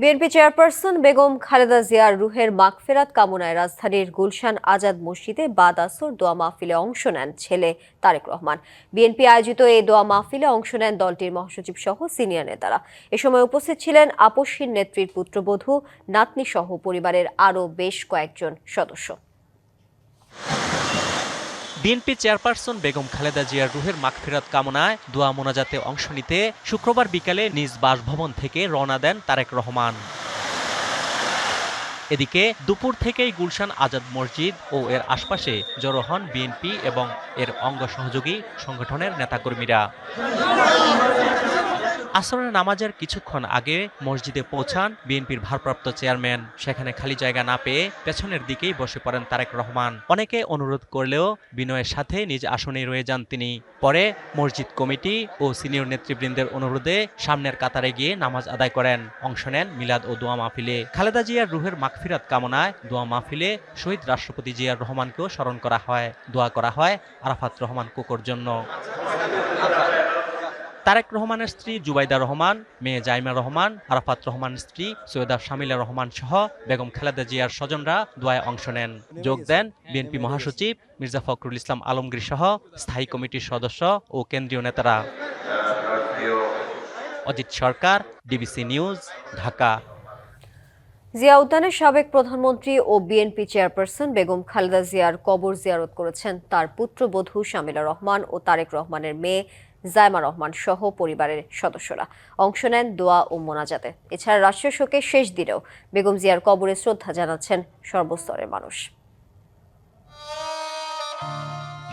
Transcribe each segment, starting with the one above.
BNP chairperson Begum Khaleda জিয়ার রুহের মাগফেরাত কামনায় রাজধানীর গুলশান আজাদ মসজিদে বাদ আসর দোয়া মাহফিলে অংশ নেন ছেলে তারেক রহমান। বিএনপি আয়োজিত এই দোয়া মাহফিলে অংশ নেন দলটির মহাসচিব সহ সিনিয়র নেতারা। এ সময় উপস্থিত ছিলেন আপসহীন নেত্রীর পুত্রবধূ, নাতনি সহ পরিবারের আরও বেশ কয়েকজন সদস্য। বিএনপি চেয়ারপারসন বেগম খালেদা জিয়ার রুহের মাগফিরাত কামনায় দোয়া মোনাজাতে অংশ নিতে শুক্রবার বিকালে নিজ বাসভবন থেকে রওনা দেন তারেক রহমান। এদিকে দুপুর থেকেই গুলশান আজাদ মসজিদ ও এর আশপাশে জড়ো হন বিএনপি এবং এর অঙ্গ সহযোগী সংগঠনের নেতাকর্মীরা। আসরের নামাজের কিছুক্ষণ আগে মসজিদে পৌঁছান বিএনপির ভারপ্রাপ্ত চেয়ারম্যান। সেখানে খালি জায়গা না পেয়ে পেছনের দিকেই বসে পড়েন তারেক রহমান। অনেকে অনুরোধ করলেও বিনয়ের সাথে নিজ আসনেই রয়ে যান তিনি। পরে মসজিদ কমিটি ও সিনিয়র নেতৃবৃন্দের অনুরোধে সামনের কাতারে গিয়ে নামাজ আদায় করেন। অংশ নেন মিলাদ ও দোয়া মাহফিলে। খালেদা জিয়ার রুহের মাগফিরাত কামনায় দোয়া মাহফিলে শহীদ রাষ্ট্রপতি জিয়ার রহমানকেও স্মরণ করা হয়। দোয়া করা হয় আরাফাত রহমান কোকোর জন্য। তারেক রহমানের স্ত্রী জুবাইদা রহমান, মেয়ে জাইমা রহমান, আরাফাত রহমানের স্ত্রী সৈয়দা শামিলা রহমান সহ বেগম খালেদা জিয়ার স্বজনরা দোয়ায় অংশ নেন। যোগ দেন বিএনপি মহাসচিব মির্জা ফখরুল ইসলাম আলমগীর সহ স্থায়ী কমিটির সদস্য ও কেন্দ্রীয় নেতারা। অজিত সরকার, ডিবিসি নিউজ, ঢাকা। জিয়া উদ্যানের সাবেক প্রধানমন্ত্রী ও বিএনপি চেয়ারপারসন বেগম খালেদা জিয়ার কবর জিয়ারত করেছেন তার পুত্রবধূ শামিলা রহমান ও তারেক রহমানের মেয়ে জাইমা রহমান সহ পরিবারের সদস্যরা। অংশ নেন দোয়া ও মোনাজাতে। এছাড়া রাষ্ট্রীয় শোকের শেষ দিনেও বেগম জিয়ার কবরে শ্রদ্ধা জানাচ্ছেন সর্বস্তরের মানুষ।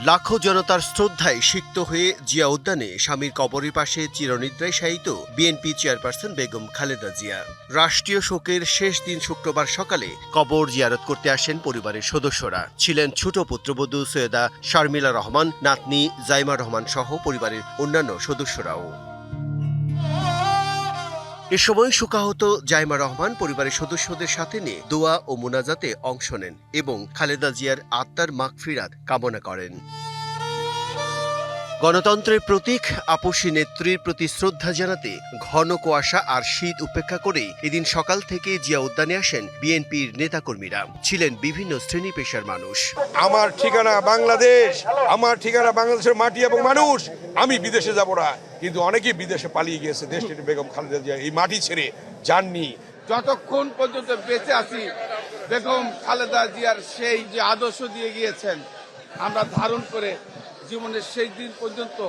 লাখো জনতার শ্রদ্ধায় সিক্ত হয়ে জিয়া উদ্যানে স্বামীর কবরের পাশে চিরনিদ্রায় শায়িত বিএনপি চেয়ারপারসন বেগম খালেদা জিয়া। রাষ্ট্রীয় শোকের শেষ দিন শুক্রবার সকালে কবর জিয়ারত করতে আসেন পরিবারের সদস্যরা। ছিলেন ছোট পুত্রবধূ সৈয়দা শারমিলা রহমান, নাতনি জাইমা রহমান সহ পরিবারের অন্যান্য সদস্যরাও। এ সময় শোকাহত জাইমা রহমান পরিবারের সদস্যদের সাথে নিয়ে দোয়া ও মোনাজাতে অংশ নেন এবং খালেদা জিয়ার আত্মার মাগফিরাত কামনা করেন। গণতন্ত্রের প্রতীক আপসী নেত্রীর প্রতি শ্রদ্ধা জানাতে ঘন কুয়াশা আর শীত উপেক্ষা করে এদিন সকাল থেকে জিয়া উদ্যানে আসেন বিএনপির নেতাকর্মীরা। ছিলেন বিভিন্ন শ্রেণী পেশার মানুষ। আমার ঠিকানা বাংলাদেশ, আমার ঠিকানা বাংলাদেশের মাটি এবং মানুষ। আমি বিদেশে যাব না, কিন্তু অনেকেই বিদেশে পালিয়ে গিয়েছে। দেশটি বেগম খালেদা জিয়া এই মাটি ছেড়ে যাননি। যতক্ষণ পর্যন্ত বেঁচে আছি বেগম খালেদা জিয়ার সেই যে আদর্শ দিয়ে গিয়েছেন আমরা ধারণ করে জীবনের শেষ দিন পর্যন্ত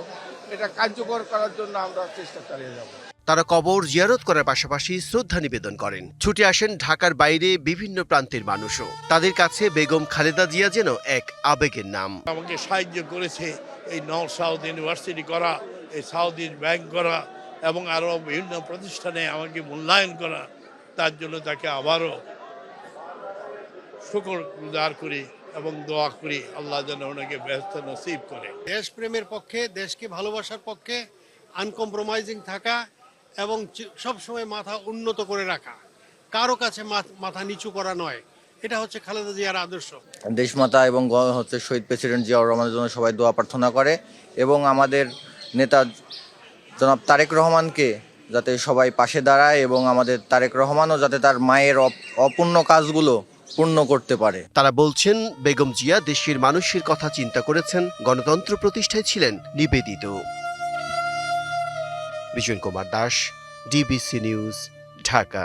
এটা কার্যকর করার জন্য আমরা চেষ্টা চালিয়ে যাব। তারা কবর জিয়ারত করার পাশাপাশি শ্রদ্ধা নিবেদন করেন। ছুটে আসেন ঢাকার বাইরে বিভিন্ন প্রান্তের মানুষও। তাদের কাছে বেগম খালেদা জিয়া যেন এক আবেগের নাম। আমাকে সাহায্য করেছে এই নর্থ সাউথ ইউনিভার্সিটি করা, এই সাউথ ইস্ট ব্যাংক করা এবং আরও বিভিন্ন প্রতিষ্ঠানে আমাকে মূল্যায়ন করা। তার জন্য তাকে আবারও শুকরগুজার করি এবং দোয়া করি আল্লাহ যেন ওনাকে ব্যস্ত নসিব করে। দেশপ্রেমের পক্ষে, দেশকে ভালোবাসার পক্ষে, আনকম্প্রোমাইজিং থাকা এবং সবসময় মাথা উন্নত করে রাখা, কারো কাছে মাথা নিচু করা নয়, এটা হচ্ছে খালেদা জিয়ার আদর্শ। দেশমাতা এবং শহীদ প্রেসিডেন্ট জিয়াউর রহমানের জন্য সবাই দোয়া প্রার্থনা করে এবং আমাদের নেতা জনাব তারেক রহমানকে যাতে সবাই পাশে দাঁড়ায় এবং আমাদের তারেক রহমানও যাতে তার মায়ের অপূর্ণ কাজগুলো পূর্ণ করতে পারে। তারা বলছেন বেগম জিয়া দেশের মানুষের কথা চিন্তা করেছেন, গণতন্ত্র প্রতিষ্ঠায় ছিলেন নিবেদিত। Bijan Kumar Das, DBC news, Dhaka.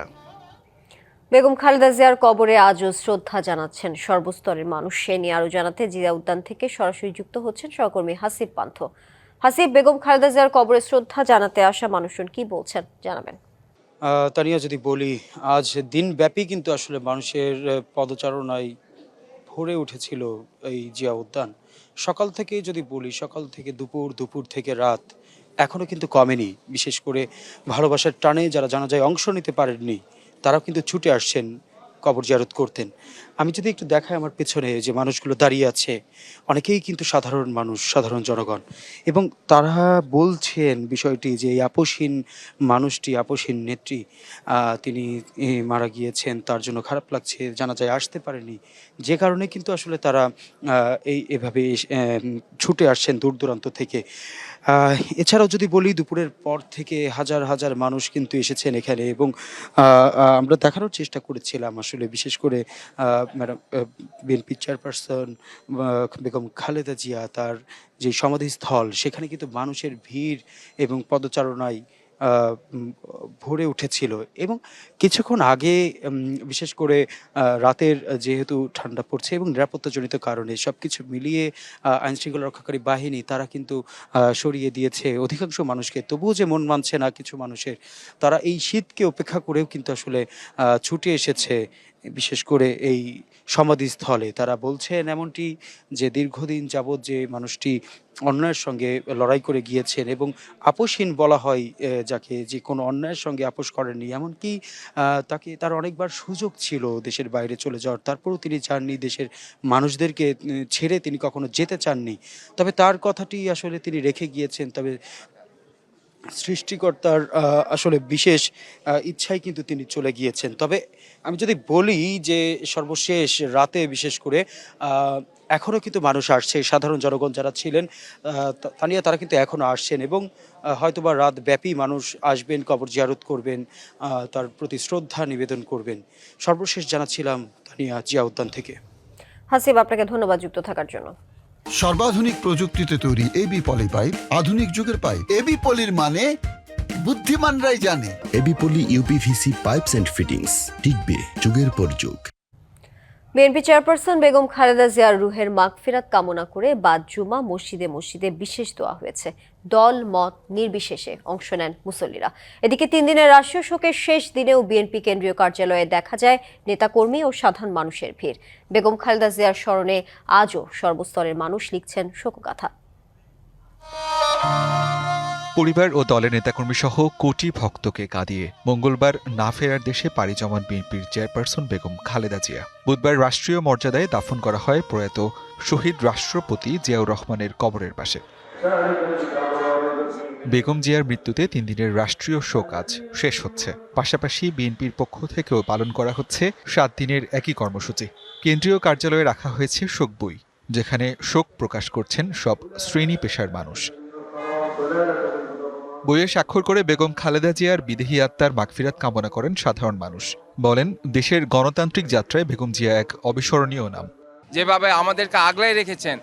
বেগম খালেদা জিয়ার কবরে আজও শ্রদ্ধা জানাচ্ছেন সর্বস্তরের মানুষ। সে নিয়ে আরো জানাতে জিয়া উদ্যান থেকে সরাসরি যুক্ত হচ্ছেন সহকর্মী হাসিব পান্থ। হাসিব, বেগম খালেদা জিয়ার কবরে শ্রদ্ধা জানাতে আসা মানুষজন কি বলছেন জানাবেন। তানিয়া, যদি বলি আজ দিনব্যাপী কিন্তু আসলে মানুষের পদচারণায় ভরে উঠেছিল এই জিয়া উদ্যান। সকাল থেকে যদি বলি, সকাল থেকে দুপুর থেকে রাত এখনো কিন্তু কমেনি। বিশেষ করে ভালোবাসার টানে যারা জানাজায় অংশ নিতে পারেননি তারাও কিন্তু ছুটে আসছেন কবর জিয়ারত করতেন। আমি যদি একটু দেখাই আমার পেছনে যে মানুষগুলো দাঁড়িয়ে আছে, অনেকেই কিন্তু সাধারণ মানুষ, সাধারণ জনগণ, এবং তারা বলছেন বিষয়টি যে এই আপসহীন মানুষটি, আপসহীন নেত্রী, তিনি মারা গিয়েছেন, তার জন্য খারাপ লাগছে, জানাজায় আসতে পারেনি, যে কারণে কিন্তু আসলে তারা এভাবে ছুটে আসছেন দূর দূরান্ত থেকে। এছাড়াও যদি বলি দুপুরের পর থেকে হাজার হাজার মানুষ কিন্তু এসেছেন এখানে এবং আমরা দেখানোর চেষ্টা করেছিলাম আসলে বিশেষ করে madam BNP chairperson Begum Khaleda Zia তার যে সমাধিস্থল সেখানে কিন্তু মানুষের ভিড় এবং পদচারণায় ভরে উঠেছিল এবং কিছুক্ষণ আগে বিশেষ করে রাতের যেহেতু ঠান্ডা পড়ছে এবং নিরাপত্তাজনিত কারণে সব কিছু মিলিয়ে আইনশৃঙ্খলা রক্ষাকারী বাহিনী তারা কিন্তু সরিয়ে দিয়েছে অধিকাংশ মানুষকে, তবুও যে মন মানছে না কিছু মানুষের, তারা এই শীতকে উপেক্ষা করেও কিন্তু আসলে ছুটে এসেছে বিশেষ করে এই সমাধিস্থলে। তারা বলছেন এমনটি যে দীর্ঘদিন যাবৎ যে মানুষটি অন্যায়ের সঙ্গে লড়াই করে গিয়েছেন এবং আপোষহীন বলা হয় যাকে, যে কোনো অন্যায়ের সঙ্গে আপোষ করেননি, এমনকি তার অনেকবার সুযোগ ছিল দেশের বাইরে চলে যাওয়ার, তারপরেও তিনি চাননি, দেশের মানুষদেরকে ছেড়ে তিনি কখনো যেতে চাননি। তবে তার কথাটি আসলে তিনি রেখে গিয়েছেন। তবে সৃষ্টিকর্তার আসলে বিশেষ ইচ্ছায় কিন্তু তিনি চলে গিয়েছেন। তবে আমি যদি বলি যে সর্বশেষ রাতে বিশেষ করে এখনও কিন্তু মানুষ আসছে, সাধারণ জনগণ যারা ছিলেন তানিয়া তারা কিন্তু এখনও আসছেন এবং হয়তোবা রাত ব্যাপী মানুষ আসবেন, কবর জিয়ারত করবেন, তার প্রতি শ্রদ্ধা নিবেদন করবেন। সর্বশেষ জানাচ্ছিলাম তানিয়া, জিয়া উদ্যান থেকে। হাসিব, আপনাকে ধন্যবাদ যুক্ত থাকার জন্য। সর্বাধুনিক প্রযুক্তিতে তৈরি এবি পলি পাইপ, আধুনিক যুগের পাইপ। এবি পলির মানে বুদ্ধিমানরাই জানে। AB Poly UPVC pipes and fittings, টিকবে যুগের পর যুগ। বিএনপি চেয়ারপারসন বেগম খালেদা জিয়ার রুহের মাগফিরাত কামনা করে বাদ জুমা মসজিদে মসজিদে বিশেষ দোয়া হয়েছে। দল মত নির্বিশেষে অংশ নেন মুসল্লিরা। এদিকে 3 দিনের রাষ্ট্রীয় শোকের শেষ দিনেও বিএনপি কেন্দ্রীয় কার্যালয়ে দেখা যায় নেতাকর্মী ও সাধারণ মানুষের ভিড়। বেগম খালেদা জিয়ার স্মরণে আজও সর্বস্তরের মানুষ লিখছেন শোকগাথা। পরিবার ও দলের নেতাকর্মী সহ কোটি ভক্তকে কাঁদিয়ে মঙ্গলবার না ফেরার দেশে পাড়ি জমান বিএনপির চেয়ারপারসন বেগম খালেদা জিয়া। বুধবার রাষ্ট্রীয় মর্যাদায় দাফন করা হয় প্রয়াত শহীদ রাষ্ট্রপতি জিয়াউর রহমানের কবরের পাশে। বেগম জিয়ার মৃত্যুতে 3 দিনের রাষ্ট্রীয় শোক আজ শেষ হচ্ছে। পাশাপাশি বিএনপির পক্ষ থেকেও পালন করা হচ্ছে 7 দিনের একই কর্মসূচি। কেন্দ্রীয় কার্যালয়ে রাখা হয়েছে শোক বই, যেখানে শোক প্রকাশ করছেন সব শ্রেণী পেশার মানুষ। বইয়ে স্বাক্ষর করে বেগম খালেদা জিয়ার বিদেহী আত্মার মাগফিরাত কামনা করেন সাধারণ মানুষ। বলেন, দেশের গণতান্ত্রিক যাত্রায় বেগম জিয়া এক অবিস্মরণীয় নাম। যেভাবে আমাদেরকে আগলায় রেখেছেন,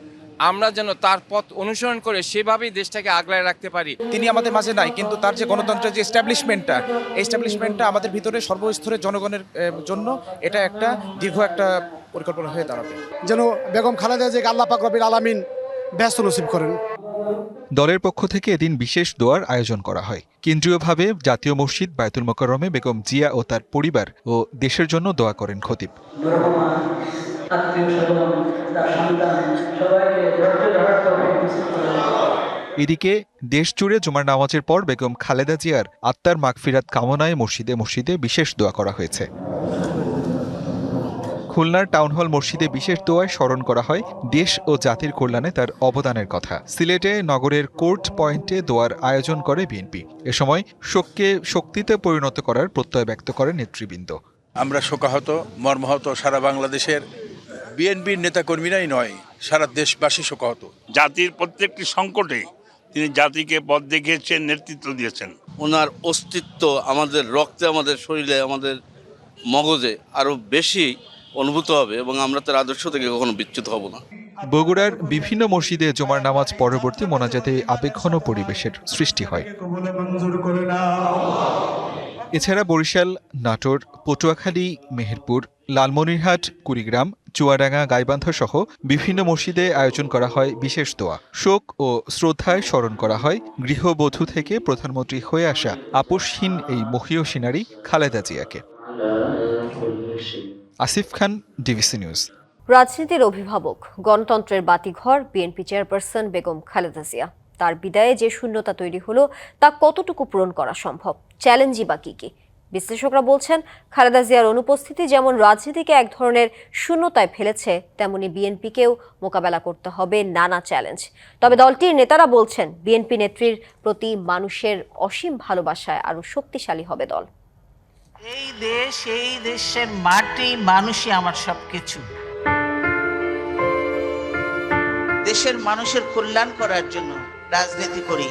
আমরা যেন তার পথ অনুসরণ করে সেভাবেই দেশটাকে আগলায় রাখতে পারি। তিনি আমাদের মাঝে নাই, কিন্তু তার যে গণতন্ত্রের যে এস্টাবলিশমেন্টটা আমাদের ভিতরে সর্বস্তরের জনগণের জন্য এটা একটা দীর্ঘ একটা পরিকল্পনা হয়ে দাঁড়াবে। যেন বেগম খালেদা জিয়াকে আল্লাহ পাক রব্বুল আলামিন ব্যস্ত নসিব করেন। দলের পক্ষ থেকে এদিন বিশেষ দোয়ার আয়োজন করা হয়। কেন্দ্রীয়ভাবে জাতীয় মসজিদ বায়তুল মোকাররমে বেগম জিয়া ও তার পরিবার ও দেশের জন্য দোয়া করেন খতিব। এদিকে দেশ জুড়ে জুমার নামাজের পর বেগম খালেদা জিয়ার আত্মার মাগফিরাত কামনায় মসজিদে মসজিদে বিশেষ দোয়া করা হয়েছে। খুলনার টাউন হল মসজিদে বিশেষ দোয়ায় স্মরণ করা হয় দেশ ও জাতির কল্যাণে তার অবদানের কথা। সিলেটে নগরের কোর্ট পয়েন্টে দোয়ার আয়োজন করে বিএনপি। এ সময় শোককে শক্তিতে পরিণত করার প্রত্যয় ব্যক্ত করেন নেতৃবৃন্দ। আমরা শোকাহত, মর্মাহত সারা বাংলাদেশের বিএনপির নেতাকর্মীরাই নয়, সারা দেশবাসী শোকাহত। জাতির প্রত্যেকটি সংকটে তিনি জাতিকে পথ দেখিয়েছেন, নেতৃত্ব দিয়েছেন। ওনার অস্তিত্ব আমাদের রক্তে, আমাদের শরীরে, আমাদের মগজে আরো বেশি অনুভূত হবে এবং আমরা তার আদর্শ থেকে কখনো বিচ্যুত হব না। বগুড়ার বিভিন্ন মসজিদে জুমার নামাজ পরবর্তী মোনাজাতে আবেগঘন পরিবেশের সৃষ্টি হয়। এছাড়া বরিশাল, নাটোর, পটুয়াখালী, মেহেরপুর, লালমনিরহাট, কুড়িগ্রাম, চুয়াডাঙ্গা, গাইবান্ধা সহ বিভিন্ন মসজিদে আয়োজন করা হয় বিশেষ দোয়া। শোক ও শ্রদ্ধায় স্মরণ করা হয় গৃহবধূ থেকে প্রধানমন্ত্রী হয়ে আসা আপোষহীন এই মহীয়সী নারী খালেদা জিয়াকে। আসিফ খান, ডিবিসি নিউজ। রাজনীতির অভিভাবক, গণতন্ত্রের বাতিঘর বিএনপি চেয়ারপারসন বেগম খালেদা জিয়া। তার বিদায়ে যে শূন্যতা তৈরি হলো তা কতটুকু পূরণ করা সম্ভব, চ্যালেঞ্জই বা কি? বিশ্লেষকরা বলছেন, খালেদা জিয়ার অনুপস্থিতি যেমন রাজনীতিকে এক ধরনের শূন্যতায় ফেলেছে, তেমনি বিএনপিকেও মোকাবেলা করতে হবে নানা চ্যালেঞ্জ। তবে দলটির নেতারা বলছেন, বিএনপি নেত্রীর প্রতি মানুষের অসীম ভালোবাসায় আরও শক্তিশালী হবে দল। এই দেশ, এই দেশের মাটি, মানুষই আমার সবকিছু। দেশের মানুষের কল্যাণ করার জন্য রাজনীতি করি।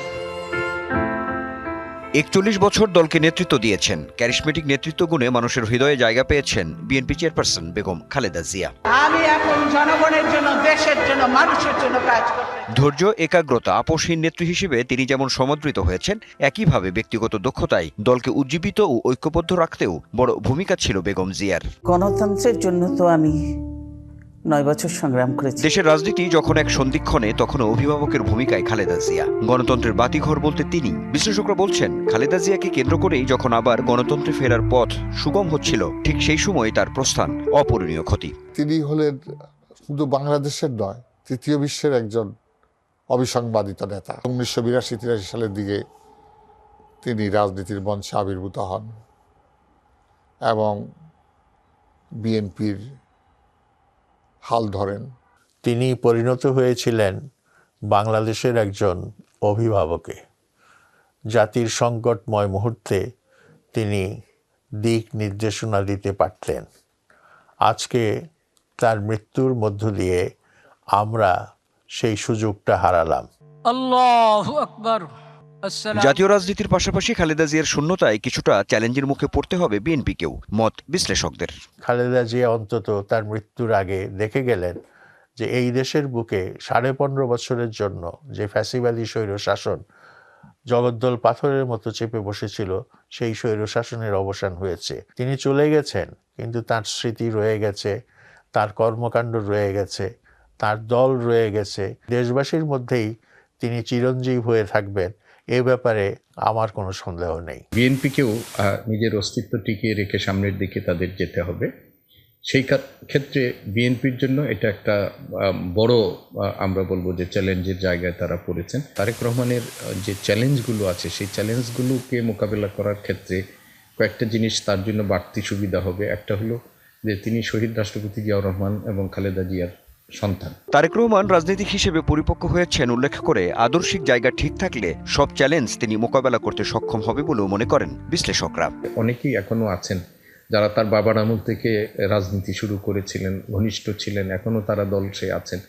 ৪১ বছর দলকে নেতৃত্ব দিয়েছেন। ক্যারিসমেটিক নেতৃত্ব গুণে মানুষের হৃদয়ে জায়গা পেয়েছেন বিএনপি চেয়ারপারসন বেগম খালেদা জিয়া। আমি এখন জনগণের জন্য, দেশের জন্য, মানুষের জন্য কাজ করতে। ধৈর্য, একাগ্রতা, আপোষহীন নেত্রী হিসেবে তিনি যেমন সমাদৃত হয়েছেন, একইভাবে ব্যক্তিগত দক্ষতায় দলকে উজ্জীবিত ও ঐক্যবদ্ধ রাখতেও বড় ভূমিকা ছিল বেগম জিয়ার। গণতন্ত্রের জন্য তো আমি 9 বছর সংগ্রাম করেছি। দেশের রাজনীতি যখন এক সন্ধিক্ষণে, তখনও অভিভাবকের ভূমিকায় খালেদা জিয়া। গণতন্ত্রের বাতিঘর বলতে তিনি। বিশ্লেষকরা বলছেন, খালেদা জিয়াকে কেন্দ্র করেই যখন আবার গণতন্ত্রে ফেরার পথ সুগম হচ্ছিল, ঠিক সেই সময় তার প্রস্থান অপূরণীয় ক্ষতি। তিনি হলেন শুধু বাংলাদেশের নয়, তৃতীয় বিশ্বের একজন অবিসংবাদিত নেতা। 1982-83 সালের দিকে তিনি রাজনীতির মঞ্চে আবির্ভূত হন এবং বিএনপির হাল ধরেন। তিনি পরিণত হয়েছিলেন বাংলাদেশের একজন অভিভাবকে। জাতির সংকটময় মুহূর্তে তিনি দিক নির্দেশনা দিতে পারতেন। আজকে তার মৃত্যুর মধ্য দিয়ে আমরা সেই সুযোগটা হারালাম। আল্লাহু আকবার। জাতীয় রাজনীতির পাশাপাশি খালেদা জিয়ার শূন্যতায় কিছুটা চ্যালেঞ্জের মুখে পড়তে হবে বিএনপিকেও, মত বিশ্লেষকদের। খালেদা জিয়া অন্তত তার মৃত্যুর আগে দেখে গেলেন যে এই দেশের বুকে 15.5 বছরের জন্য যে ফ্যাসিবাদী স্বৈরশাসন জগদ্দল পাথরের মতো চেপে বসেছিল, সেই স্বৈরশাসনের অবসান হয়েছে। তিনি চলে গেছেন, কিন্তু তার স্মৃতি রয়ে গেছে, তার কর্মকাণ্ড রয়ে গেছে, তার দল রয়ে গেছে। দেশবাসীর মধ্যেই তিনি চিরঞ্জীব হয়ে থাকবেন, এ ব্যাপারে আমার কোনো সন্দেহ নেই। বিএনপিকেও নিজের অস্তিত্ব টিকিয়ে রেখে সামনের দিকে তাদের যেতে হবে। সেই ক্ষেত্রে বিএনপির জন্য এটা একটা বড়, আমরা বলবো যে চ্যালেঞ্জের জায়গায় তারা পড়েছেন। তারেক রহমানের যে চ্যালেঞ্জগুলো আছে, সেই চ্যালেঞ্জগুলোকে মোকাবেলা করার ক্ষেত্রে কয়েকটা জিনিস তার জন্য বাড়তি সুবিধা হবে। একটা হলো যে তিনি শহীদ রাষ্ট্রপতি জিয়াউর রহমান এবং খালেদা জিয়ার সন্তান। তারেক রহমান রাজনীতিক হিসেবে পরিপক্ক হয়েছেন উল্লেখ করে আদর্শিক জায়গা ঠিক থাকলে সব চ্যালেঞ্জ তিনি মোকাবেলা করতে সক্ষম হবে বলেও মনে করেন বিশ্লেষকরা। অনেকেই এখনো আছেন যারা তার বাবার আমল থেকে রাজনীতি শুরু করেছিলেন, ঘনিষ্ঠ ছিলেন, এখনো তারা দলে আছেন।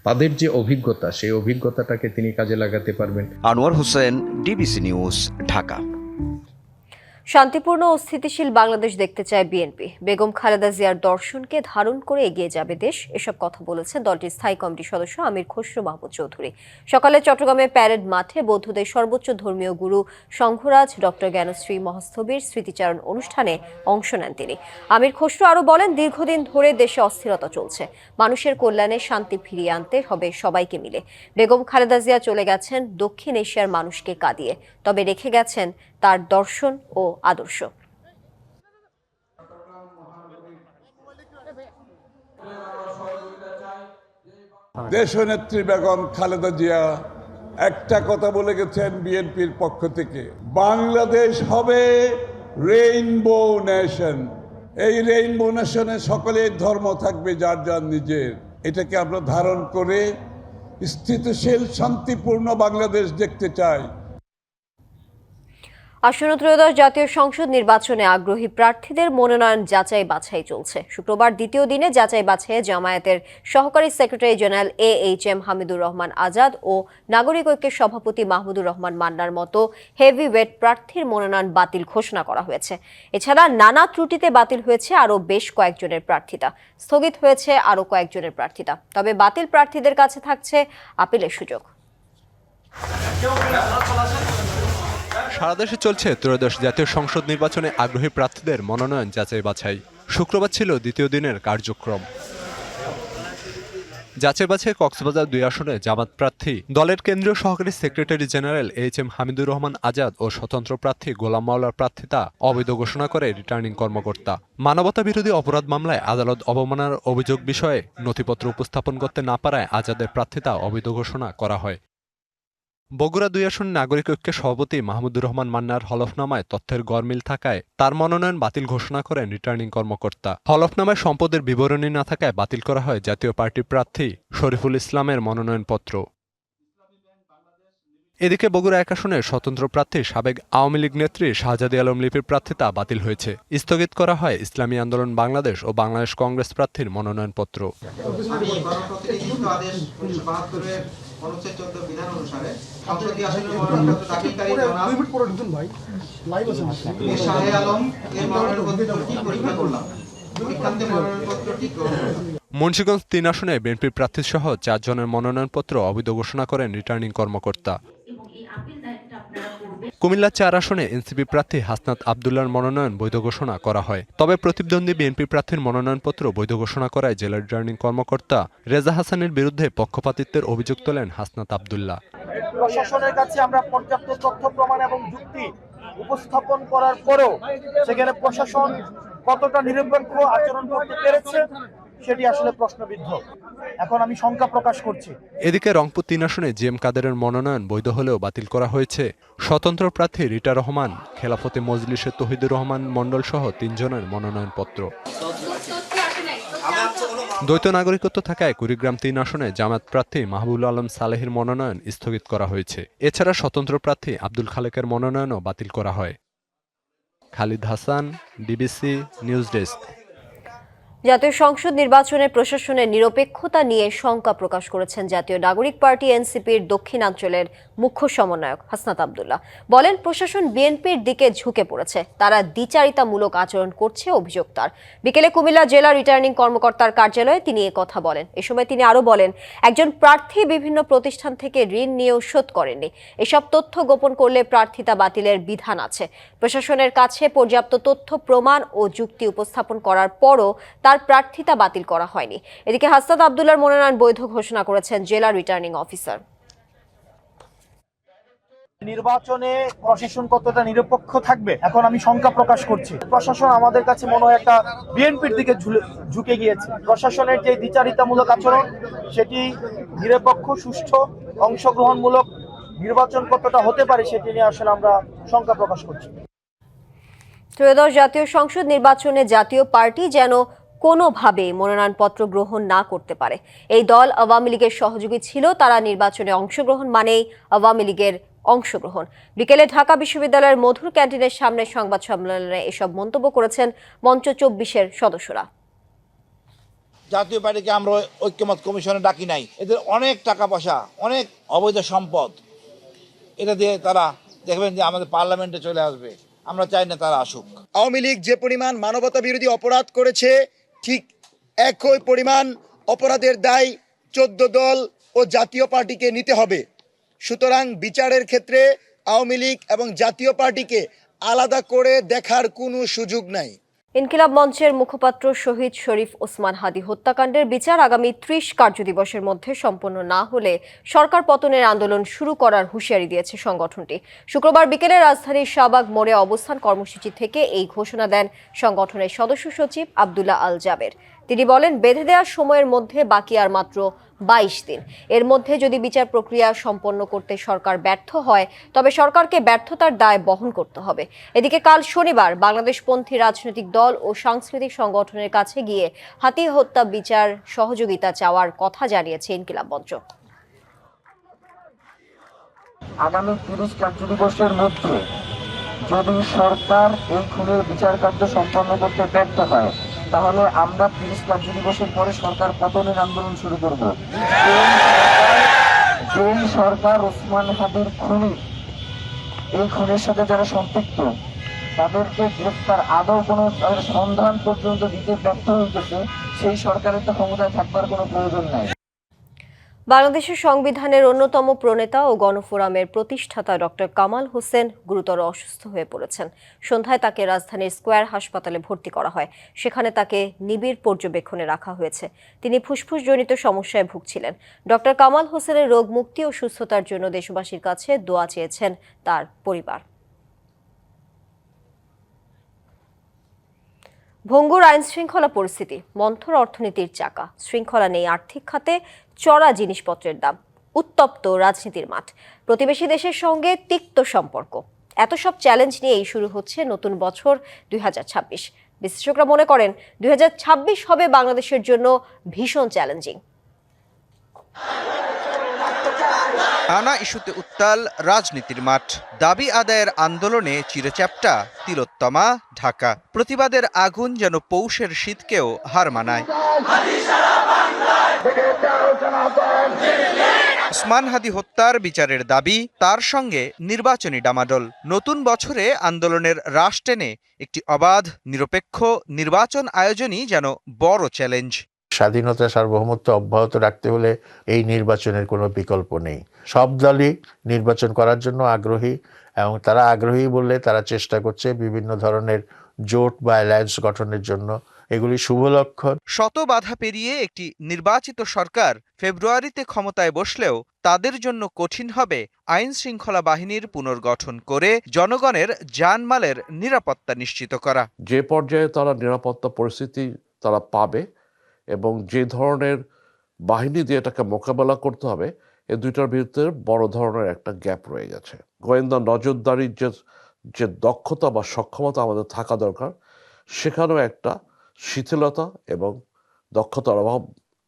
তাদের যে অভিজ্ঞতা, সেই অভিজ্ঞতাটাকে তিনি কাজে লাগাতে পারবেন। Anwar Hossain, DBC news, Dhaka. শান্তিপূর্ণ ও স্থিতিশীল বাংলাদেশ দেখতে চায় বিএনপি। বেগম খালেদা জিয়ার দর্শনকে ধারণ করে এগিয়ে যাবে দেশ, এসব কথা বলেছেন দলটির স্থায়ী কমিটির সদস্য আমির খসরু মাহমুদ চৌধুরী। সকালে চট্টগ্রামে প্যারেড মাঠে বৌদ্ধদের সর্বোচ্চ ধর্মীয় গুরু সংঘরাজ ডক্টর জ্ঞানশ্রী মহাস্থবির স্মৃতিচারণ অনুষ্ঠানে অংশ নেন তিনি। আমির খসরু আরও বলেন, দীর্ঘদিন ধরে দেশে অস্থিরতা চলছে, মানুষের কল্যাণে শান্তি ফিরিয়ে আনতে হবে সবাইকে মিলে। বেগম খালেদা জিয়া চলে গেছেন দক্ষিণ এশিয়ার মানুষকে কাঁদিয়ে, তবে রেখে গেছেন তার দর্শন ও আদর্শ। দেশনেত্রী বেগম খালেদা জিয়া একটা কথা বলে গেছেন বিএনপির পক্ষ থেকে, বাংলাদেশ হবে রেইনবো নেশন। এই রেইনবো নেশনে সকলের ধর্ম থাকবে যার যার নিজের। এটাকে আমরা ধারণ করে স্থিতিশীল শান্তিপূর্ণ বাংলাদেশ দেখতে চাই। আসন্ন ত্রয়োদশ জাতীয় সংসদ নির্বাচনে আগ্রহী প্রার্থীদের মনোনয়ন যাচাই বাছাই চলছে। শুক্রবার দ্বিতীয় দিনে যাচাই বাছাইয়ে জামায়াতের সহকারী secretary general AHM Hamidur Rahman Azad ও নাগরিক ঐক্যের সভাপতি মাহমুদুর রহমান মান্নার মতো হেভিওয়েট প্রার্থীর মনোনয়ন বাতিল ঘোষণা করা হয়েছে। এছাড়া নানা ত্রুটিতে বাতিল হয়েছে আরও বেশ কয়েকজনের প্রার্থিতা, স্থগিত হয়েছে আরও কয়েকজনের প্রার্থিতা। তবে বাতিল প্রার্থীদের কাছে থাকছে আপিলের সুযোগ। সারা দেশে চলছে ত্রয়োদশ জাতীয় সংসদ নির্বাচনে আগ্রহী প্রার্থীদের মনোনয়ন যাচাই বাছাই। শুক্রবার ছিল দ্বিতীয় দিনের কার্যক্রম। যাচাই বাছাই কক্সবাজার 2 আসনে জামাত প্রার্থী দলের কেন্দ্রীয় সহকারী secretary general AHM Hamidur Rahman Azad ও স্বতন্ত্র প্রার্থী গোলাম মাওলার প্রার্থিতা অবৈধ ঘোষণা করে রিটার্নিং কর্মকর্তা। মানবতা বিরোধী অপরাধ মামলায় আদালত অবমাননার অভিযোগ বিষয়ে নথিপত্র উপস্থাপন করতে না পারায় আজাদের প্রার্থিতা অবৈধ ঘোষণা করা হয়। বগুড়া 2 আসন নাগরিক ঐক্যের সভাপতি মাহমুদুর রহমান মান্নার হলফনামায় তথ্যের গরমিল থাকায় তার মনোনয়ন বাতিল ঘোষণা করেন রিটার্নিং কর্মকর্তা। হলফনামায় সম্পদের বিবরণী না থাকায় বাতিল করা হয় জাতীয় পার্টির প্রার্থী শরীফুল ইসলামের মনোনয়নপত্র। এদিকে বগুড়া 1 আসনের স্বতন্ত্র প্রার্থী সাবেক আওয়ামী লীগ নেত্রী শাহজাদি আলম লিপির প্রার্থিতা বাতিল হয়েছে। স্থগিত করা হয় ইসলামী আন্দোলন বাংলাদেশ ও বাংলাদেশ কংগ্রেস প্রার্থীর মনোনয়নপত্র। অনুচ্ছেদ 14 বিধান অনুসারে সংসদীয় আসনের মনোনয়নপত্র দাখিলকারী শাহে আলম এর মনোনয়নপত্রটি পরীক্ষা করলাম। পরীক্ষার্থী মনোনয়নপত্রটি গ্রহণ করলাম। মুন্সিগঞ্জ 3 আসনে বিএনপির প্রার্থী সহ 4 জনের মনোনয়নপত্র অবৈধ ঘোষণা করেন রিটার্নিং কর্মকর্তা। কুমিল্লা 4 আসনে এনসিপি প্রার্থী হাসনাত আব্দুল্লাহর মনোনয়ন বৈধ ঘোষণা করা হয়। তবে প্রতিদ্বন্দ্বী বিএনপি প্রার্থীর মনোনয়নপত্র বৈধ ঘোষণা করায় জেলা রিটার্নিং কর্মকর্তা রেজা হাসানের বিরুদ্ধে পক্ষপাতিত্বের অভিযোগ তোলেন হাসনাত আব্দুল্লাহ। প্রশাসনের কাছে আমরা পর্যাপ্ত তথ্য প্রমাণ এবং যুক্তি উপস্থাপন করার পরেও সেখানে প্রশাসন কতটা নিরপেক্ষ আচরণ করতে পেরেছে সেটি আসলে প্রশ্নবিদ্ধ। এখন আমি শঙ্কা প্রকাশ করছি। এদিকে রংপুর 3 আসনে জিএম কাদেরের মনোনয়ন বৈধ হলেও বাতিল করা হয়েছে। স্বতন্ত্র প্রার্থী রিটা রহমান, খেলাফতে মজলিসের তহিদুর রহমান মণ্ডল সহ 3 জনের মনোনয়নপত্র। দ্বৈত নাগরিকত্ব থাকায় কুড়িগ্রাম 3 আসনে জামায়াত প্রার্থী মাহবুবুল আলম সালেহের মনোনয়ন স্থগিত করা হয়েছে। এছাড়া স্বতন্ত্র প্রার্থী আব্দুল খালেকের মনোনয়নও বাতিল করা হয়। Khalid Hasan, DBC news desk. জাতীয় সংসদ নির্বাচনে প্রশাসনের নিরপেক্ষতা নিয়ে শঙ্কা প্রকাশ করেছেন জাতীয় নাগরিক পার্টি এনসিপির দক্ষিণাঞ্চলের মুখ্য সমন্বয়ক হাসনাত আব্দুল্লাহ। বলেন, প্রশাসন বিএনপির দিকে ঝুঁকে পড়েছে, তারা দ্বিচারিতামূলক আচরণ করছে অভিযোগ তার। বিকেলে কুমিল্লা জেলা রিটার্নিং কর্মকর্তার কার্যালয়ে তিনি কথা বলেন। এ সময় তিনি আরও বলেন, একজন প্রার্থী বিভিন্ন প্রতিষ্ঠান থেকে ঋণ নিয়েও শোধ করেননি। এসব তথ্য গোপন করলে প্রার্থিতা বাতিলের বিধান আছে। প্রশাসনের কাছে পর্যাপ্ত তথ্য প্রমাণ ও যুক্তি উপস্থাপন করার পরও তার প্রার্থিতা বাতিল করা হয়নি। এদিকে হাসনাত আব্দুল্লাহর মনোনয়ন বৈধ ঘোষণা করেছেন জেলা রিটার্নিং অফিসার। নির্বাচনে প্রশাসন কতটা নিরপেক্ষ থাকবে এখন আমি শঙ্কা প্রকাশ করছি। প্রশাসন আমাদের কাছে মনে হয় একটা বিএনপির দিকে ঝুঁকে গিয়েছে। প্রশাসনের যে দ্বিচারিতামূলক আচরণ সেটি নিরপেক্ষ, সুষ্ঠু, অংশগ্রহণমূলক নির্বাচন কতটা হতে পারে সেটি নিয়ে আসলে আমরা শঙ্কা প্রকাশ করছি। ত্রয়োদশ জাতীয় সংসদ নির্বাচনে জাতীয় পার্টি যেন কোনোভাবে মনোনয়নপত্র গ্রহণ না করতে পারে। এই দল আওয়ামী লীগের সহযোগী ছিল, তারা নির্বাচনে অংশগ্রহণ মানেই আওয়ামী লীগের অংশগ্রহণ। বিকেলে ঢাকা বিশ্ববিদ্যালয়ের মধুর ক্যান্টিনের সামনে সংবাদ সম্মেলনে এসব মন্তব্য করেছেন মঞ্চ 24-এর সদস্যরা। জাতীয় পার্টিকে আমরা ঐক্যমত কমিশনে ডাকি নাই। এদের অনেক টাকা পয়সা, অনেক অবৈধ সম্পদ, এটা দিয়ে তারা দেখবেন যে আমাদের পার্লামেন্টে চলে আসবে। আমরা চাই না তারা আসুক। আওয়ামী লীগ যে পরিমাণ মানবতা বিরোধী অপরাধ করেছে, ঠিক একই পরিমাণ অপরাধের দায় 14 দল ও জাতীয় পার্টিকে নিতে হবে। সুতরাং বিচারের ক্ষেত্রে আওয়ামী লীগ এবং জাতীয় পার্টিকে আলাদা করে দেখার কোনো সুযোগ নাই। ইনকিলাব মঞ্চের মুখপাত্র শহীদ শরীফ ওসমান হাদি হত্যাকাণ্ডের বিচার আগামী 30 কার্যদিবসের মধ্যে সম্পন্ন না হলে সরকার পতনের আন্দোলন শুরু করার হুঁশিয়ারি দিয়েছে সংগঠনটি। শুক্রবার বিকেলে রাজধানীর শাহবাগ মোড়ে অবস্থান কর্মসূচি থেকে এই ঘোষণা দেন সংগঠনের সদস্য সচিব আব্দুল্লাহ আল জাবের। তিনি বলেন, বেঁধে দেওয়ার সময়ের মধ্যে বাকি আর মাত্র 22 দিন। এর মধ্যে যদি বিচার প্রক্রিয়া সম্পন্ন করতে সরকার ব্যর্থ হয় তবে সরকারকে ব্যর্থতার দায় বহন করতে হবে। এদিকে কাল শনিবার বাংলাদেশপন্থী রাজনৈতিক দল ও সাংস্কৃতিক সংগঠনের কাছে গিয়ে হাতি হত্যা বিচার সহযোগিতা চাওয়ার কথা জানিয়েছে ইনকিলাব মঞ্চ। আগামী 30 কার্যদিবসের মধ্যে যদি সরকার এই খুনের বিচার কার্য সম্পন্ন করতে ব্যর্থ হয় তাহলে আমরা 30 কার্যদিবসের পরে সরকার পতনের আন্দোলন শুরু করব। যেই সরকার ওসমান হাদির খুনি, এই খুনের সাথে যারা সম্পৃক্ত তাদেরকে গ্রেফতার আদৌ কোনো সন্ধান পর্যন্ত দিতে ব্যর্থ হইতেছে, সেই সরকারের তো ক্ষমতায় থাকবার কোনো প্রয়োজন নাই। বাংলাদেশের সংবিধানের অন্যতম প্রণেতা ও গণফোরামের প্রতিষ্ঠাতা ডক্টর কামাল হোসেন গুরুতর অসুস্থ হয়ে পড়েছেন। সন্ধ্যায় তাকে রাজধানীর স্কয়ার হাসপাতালে ভর্তি করা হয়। সেখানে তাকে নিবিড় পর্যবেক্ষণে রাখা হয়েছে। তিনি ফুসফুসজনিত সমস্যায় ভুগছিলেন। ডক্টর কামাল হোসেনের রোগ মুক্তি ও সুস্থতার জন্য দেশবাসীর কাছে দোয়া চেয়েছেন তার পরিবার। ভঙ্গুর আইন শৃঙ্খলা পরিস্থিতি, মন্থর অর্থনীতির চাকা, শৃঙ্খলা নেই আর্থিক খাতে, চড়া জিনিসপত্রের দাম, উত্তপ্ত রাজনীতির মাঠ, প্রতিবেশী দেশের সঙ্গে তিক্ত সম্পর্ক, এত সব চ্যালেঞ্জ নিয়েই শুরু হচ্ছে নতুন বছর 2026। বিশ্লেষকরা মনে করেন 2026 হবে বাংলাদেশের জন্য ভীষণ চ্যালেঞ্জিং। নানা ইস্যুতে উত্তাল রাজনীতির মাঠ। দাবি আদায়ের আন্দোলনে চিরচ্যাপ্টা তিলোত্তমা ঢাকা। প্রতিবাদের আগুন যেন পৌষের শীতকেও হার মানায়। ওসমান হাদি হত্যার বিচারের দাবি, তার সঙ্গে নির্বাচনী ডামাডোল। নতুন বছরে আন্দোলনের রাশ টেনে একটি অবাধ নিরপেক্ষ নির্বাচন আয়োজনই যেন বড় চ্যালেঞ্জ। স্বাধীনতা সার্বভৌমত্ব অব্যাহত রাখতে হলে এই নির্বাচনের কোনো বিকল্প নেই। সব দলই নির্বাচন করার জন্য আগ্রহী, এবং তারা আগ্রহী বললে তারা চেষ্টা করছে বিভিন্ন ধরনের জোট বা অ্যালায়েন্স গঠনের জন্য। এগুলি শুভ লক্ষণ। শত বাধা পেরিয়ে একটি নির্বাচিত সরকার ফেব্রুয়ারিতে ক্ষমতায় বসলেও তাদের জন্য কঠিন হবে আইন শৃঙ্খলা বাহিনীর পুনর্গঠন করে জনগণের জানমালের নিরাপত্তা নিশ্চিত করা। যে পর্যায়ে তারা নিরাপত্তা পরিস্থিতি তারা পাবে এবং যে ধরনের বাহিনী দিয়ে এটাকে মোকাবেলা করতে হবে, এই দুইটার ভিতরে বড় ধরনের একটা গ্যাপ রয়ে গেছে। গোয়েন্দা নজরদারির যে দক্ষতা বা সক্ষমতা আমাদের থাকা দরকার, সেখানেও একটা শিথিলতা এবং দক্ষতার অভাব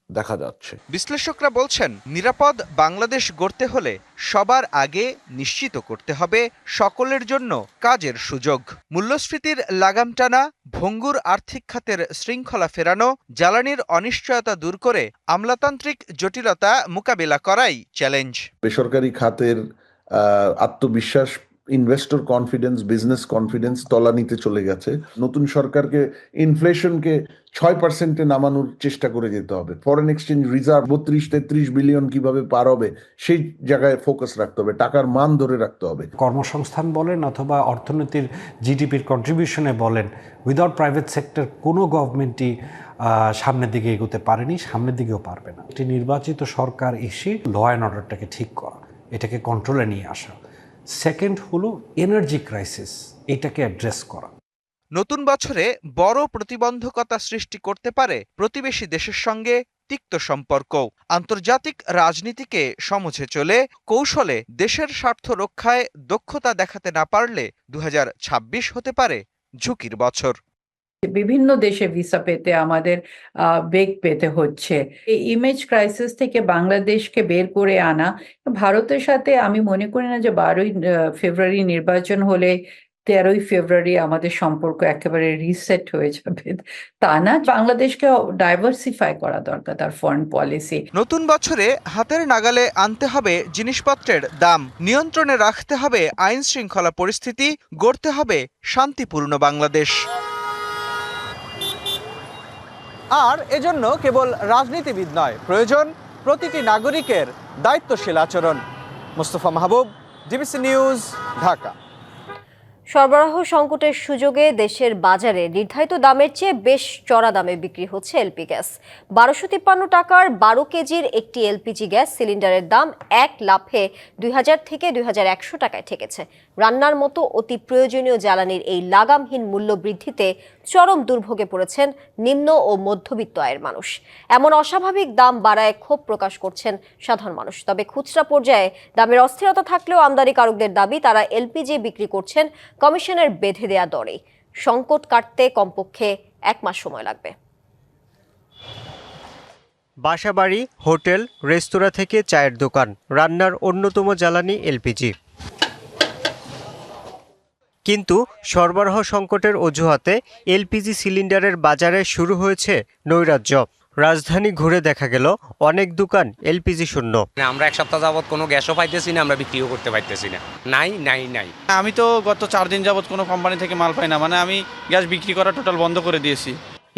দেখা যাচ্ছে। বিশ্লেষকরা বলছেন, নিরাপদ বাংলাদেশ গড়তে হলে সবার আগে নিশ্চিত করতে হবে সকলের জন্য কাজের সুযোগ। মূল্যস্ফীতির লাগাম টানা, ভঙ্গুর আর্থিক খাতের শৃঙ্খলা ফেরানো, জ্বালানির অনিশ্চয়তা দূর করে আমলাতান্ত্রিক জটিলতা মোকাবিলা করাই চ্যালেঞ্জ। বেসরকারি খাতের আত্মবিশ্বাস, ইনভেস্টর কনফিডেন্স, বিজনেস কনফিডেন্স তলানিতে চলে গেছে। নতুন সরকারকে ইনফ্লেশনকে 6% নামানোর চেষ্টা করে যেতে হবে। ফরেন এক্সচেঞ্জ রিজার্ভ 32-33 বিলিয়ন কিভাবে পার হবে সেই জায়গায় ফোকাস রাখতে হবে, টাকার মান ধরে রাখতে হবে। কর্মসংস্থান বলেন অথবা অর্থনীতির জিডিপির কন্ট্রিবিউশনে বলেন, উইদাউট প্রাইভেট সেক্টর কোনো গভর্নমেন্টই সামনের দিকে এগোতে পারেনি, সামনের দিকেও পারবে না। একটি নির্বাচিত সরকার এসে ল অ্যান্ড অর্ডারটাকে ঠিক করা, এটাকে কন্ট্রোলে নিয়ে আসা। সেকেন্ড হলো এনার্জি ক্রাইসিস, এটাকে অ্যাড্রেস করা। নতুন বছরে বড় প্রতিবন্ধকতা সৃষ্টি করতে পারে প্রতিবেশী দেশের সঙ্গে তিক্ত সম্পর্ক। আন্তর্জাতিক রাজনীতিকে সমঝে চলে কৌশলে দেশের স্বার্থ রক্ষায় দক্ষতা দেখাতে না পারলে 2026 হতে পারে ঝুঁকির বছর। বিভিন্ন দেশে ভিসা পেতে আমাদের বেগ পেতে হচ্ছে। এই ইমেজ ক্রাইসিস থেকে বাংলাদেশকে বের করে আনা, ভারতের সাথে আমি মনে করি না যে 12ই ফেব্রুয়ারি নির্বাচন হলে 13ই ফেব্রুয়ারি আমাদের সম্পর্ক একেবারে রিসেট হয়ে যাবে, তা না। বাংলাদেশকে ডাইভার্সিফাই করা দরকার তার ফরেন পলিসি। নতুন বছরে হাতের নাগালে আনতে হবে জিনিসপত্রের দাম, নিয়ন্ত্রণে রাখতে হবে আইন শৃঙ্খলা পরিস্থিতি, গড়তে হবে শান্তিপূর্ণ বাংলাদেশ। আর এজন্য কেবল রাজনীতিবিদ নয়, প্রয়োজন প্রতিটি নাগরিকের দায়িত্বশীল আচরণ। মোস্তফা মাহবুব, ডিবিসি নিউজ, ঢাকা। সরবরাহ সংকটের সুযোগে দেশের বাজারে নির্ধারিত দামের চেয়ে বেশ চড়া দামে বিক্রি হচ্ছে এলপি গ্যাস। 1253 টাকার 12 কেজির একটি এলপিজি গ্যাস সিলিন্ডারের দাম এক লাফে 2000 থেকে 2100 টাকায় ঠেকেছে। রান্নার মতো অতি প্রয়োজনীয় জ্বালানির এই লাগামহীন মূল্য বৃদ্ধিতে চরম দুর্ভোগে পড়েছেন নিম্ন ও মধ্যবিত্ত আয়ের মানুষ। এমন অস্বাভাবিক দাম বাড়ায় ক্ষোভ প্রকাশ করছেন সাধারণ মানুষ। তবে খুচরা পর্যায়ে দামের অস্থিরতা থাকলেও আমদানিকারকদের দাবি, তারা এলপিজি বিক্রি করছেন কমিশনের বেঁধে দেয়া দরে। সংকট কাটতে কমপক্ষে 1 মাস সময় লাগবে। বাসাবাড়ি, হোটেল, রেস্তোরাঁ থেকে চায়ের দোকান, রান্নার অন্যতম জ্বালানি এলপিজি। কিন্তু সরবরাহ সংকটের অজুহাতে এলপিজি সিলিন্ডারের বাজারে শুরু হয়েছে নৈরাজ্য। রাজধানী ঘুরে দেখা গেল অনেক দোকান এলপিজি শূন্য। আমরা 1 সপ্তাহ যাবত কোনো গ্যাসও পাইতেছি না, আমরা বিক্রিও করতে পারতেছি না। নাই। আমি তো গত 4 দিন যাবত কোনো কোম্পানি থেকে মাল পাই না, মানে আমি গ্যাস বিক্রি করা টোটাল বন্ধ করে দিয়েছি।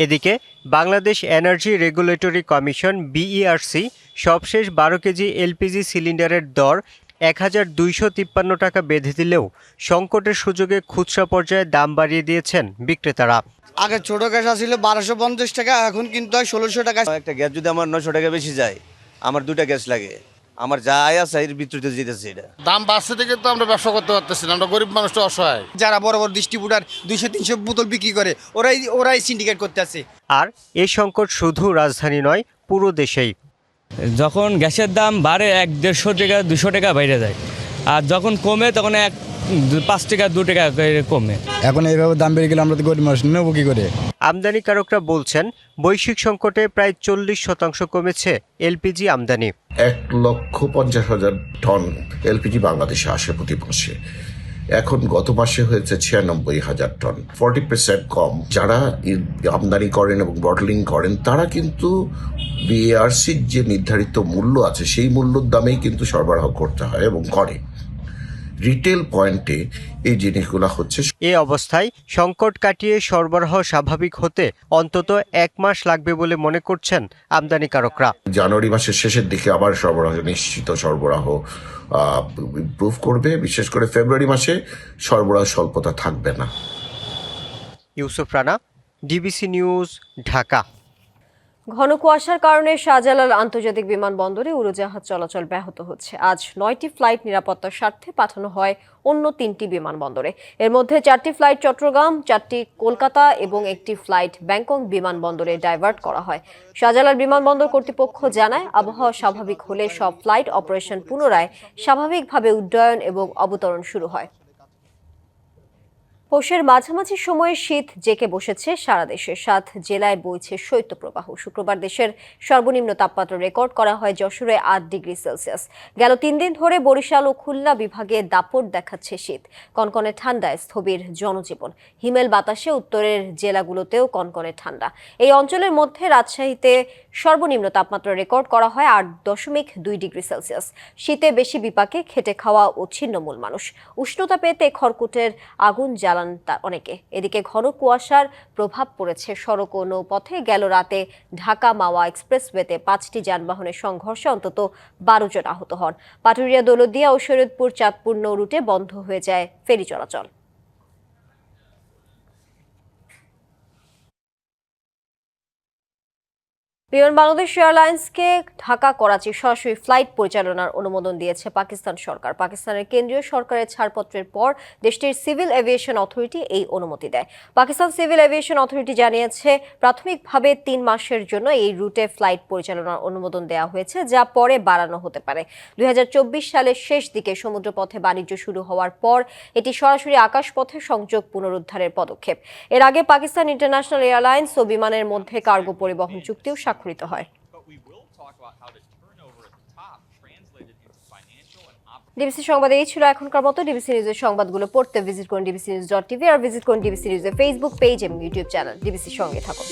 এদিকে Bangladesh energy regulatory commission BERC সবশেষ 12 কেজি এলপিজি সিলিন্ডারের দর 1253 টাকা বেঁধে দিলেও সংকটের সুযোগে খুচরা পর্যায়ে দাম বাড়িয়ে দিয়েছেন বিক্রেতারা। আগে ছোট গ্যাস আসছিল 1250 টাকা, এখন কিন্তু হয় 1600 টাকা। একটা গ্যাস যদি আমার 900 টাকা বেশি যায়, আমার 2টা গ্যাস লাগে, আমার যা আয় আছে এর ভিতরে যেতেছে। এটা দাম বাড়ছে থেকে তো আমরা ব্যবসা করতে পারতেছি না, আমরা গরিব মানুষ তো অসহায়। যারা বড় বড় ডিস্ট্রিবিউটার 200-300 বোতল বিক্রি করে, ওরাই সিন্ডিকেট করতে আছে। আর এই সংকট শুধু রাজধানী নয়, পুরো দেশেই। যখন গ্যাসের দাম বাড়ে 100-150 টাকা 200 টাকা বাইরে যায়, আর যখন কমে তখন 5 টাকা 2 টাকা করে কমে। এখন এইভাবে দাম বেড়ে গেলে আমরা তো গরিব মানুষ নেবো কি করে? আমদানিকারকরা বলছেন বৈশ্বিক সংকটে প্রায় 40% কমেছে এলপিজি আমদানি। 1,50,000 টন এলপিজি বাংলাদেশে আসে প্রতি মাসে, এখন গত মাসে হয়েছে 96,000 টন, 40% কম। যারা আমদানি করেন এবং বটলিং করেন তারা কিন্তু বিএআরসির যে নির্ধারিত মূল্য আছে সেই মূল্যর দামেই কিন্তু সরবরাহ করতে হয় এবং করে। রিটেল পয়েন্টে এই জিনিসগুলো হচ্ছে। এই অবস্থায় সংকট কাটিয়ে সরবরাহ স্বাভাবিক হতে অন্তত 1 মাস লাগবে বলে মনে করছেন আমদানিকারকরা। জানুয়ারি মাসের শেষের দিকে আবার নিশ্চিত সরবরাহ ইমপ্রুভ করবে, বিশেষ করে ফেব্রুয়ারি মাসে সরবরাহ স্বল্পতা থাকবে না। Yusuf Rana, DBC news, Dhaka. ঘন কুয়াশার কারণে শাহজালাল আন্তর্জাতিক বিমানবন্দরে উড়োজাহাজ চলাচল ব্যাহত হচ্ছে। আজ 9টি ফ্লাইট নিরাপত্তার স্বার্থে পাঠানো হয় অন্য 3টি বিমানবন্দরে। এর মধ্যে 4টি ফ্লাইট চট্টগ্রাম, 4টি কলকাতা এবং 1টি ফ্লাইট ব্যাংকক বিমানবন্দরে ডাইভার্ট করা হয়। শাহজালাল বিমানবন্দর কর্তৃপক্ষ জানায়, আবহাওয়া স্বাভাবিক হলে সব ফ্লাইট অপারেশন পুনরায় স্বাভাবিকভাবে উড্ডয়ন এবং অবতরণ শুরু হয়। পৌষের মাঝামাঝি সময়ে শীত জেঁকে বসেছে সারা দেশে। 7 জেলায় বইছে শৈত্যপ্রবাহ। শুক্রবার দেশের সর্বনিম্ন তাপমাত্রা রেকর্ড করা হয় যশোরে 8 ডিগ্রি সেলসিয়াস। গেল 3 দিন ধরে বরিশাল ও খুলনা বিভাগে দাপট দেখাচ্ছে শীত। কনকনে ঠান্ডায় স্থবির জনজীবন। হিমেল বাতাসে উত্তরের জেলাগুলোতেও কনকনে ঠান্ডা। এই অঞ্চলের মধ্যে রাজশাহীতে সর্বনিম্ন তাপমাত্রা রেকর্ড করা হয় 8.2 ডিগ্রি সেলসিয়াস। শীতে বেশি বিপাকে খেটে খাওয়া ও ছিন্নমূল মানুষ। উষ্ণতা পেতে খড়কুটের আগুন জ্বালান অনেকে। এদিকে ঘন কুয়াশার প্রভাব পড়েছে সড়ক ও নৌপথে। গেল রাতে ঢাকা মাওয়া এক্সপ্রেসওয়েতে 5টি যানবাহনের সংঘর্ষে অন্তত 12 জন আহত হন। পাটুরিয়া, দৌলতদিয়া ও শরীয়তপুর চাঁদপুর নৌ রুটে বন্ধ হয়ে যায় ফেরি চলাচল। বিমান বাংলাদেশ এয়ারলাইন্সকে ঢাকা করাচি সরাসরি ফ্লাইট পরিচালনার অনুমোদন দিয়েছে পাকিস্তান সরকার। পাকিস্তানের কেন্দ্রীয় সরকারের ছাড়পত্রের পর দেশটির সিভিল এভিয়েশন অথরিটি এই অনুমতি দেয়। পাকিস্তান সিভিল এভিয়েশন অথরিটি জানিয়েছে, প্রাথমিকভাবে 3 মাসের জন্য এই রুটে ফ্লাইট পরিচালনার অনুমোদন দেওয়া হয়েছে, যা পরে বাড়ানো হতে পারে। 2024 সালের শেষ দিকে সমুদ্রপথে বাণিজ্য শুরু হওয়ার পর এটি সরাসরি আকাশপথে সংযোগ পুনরুদ্ধারের পদক্ষেপ। এর আগে পাকিস্তান ইন্টারন্যাশনাল এয়ারলাইন্স ও বিমানের মধ্যে কার্গো পরিবহন চুক্তিও স্বাক্ষরিত হয়। ডিবিসি সংবাদ এই ছিল এখনকার মতো। ডিবিসি নিউজের সংবাদগুলো পড়তে ভিজিট করুন dbcnews.tv আর ভিজিট করুন ডিবিসি নিউজের ফেসবুক পেজ এবং ইউটিউব চ্যানেল। ডিবিসির সঙ্গে থাকুন।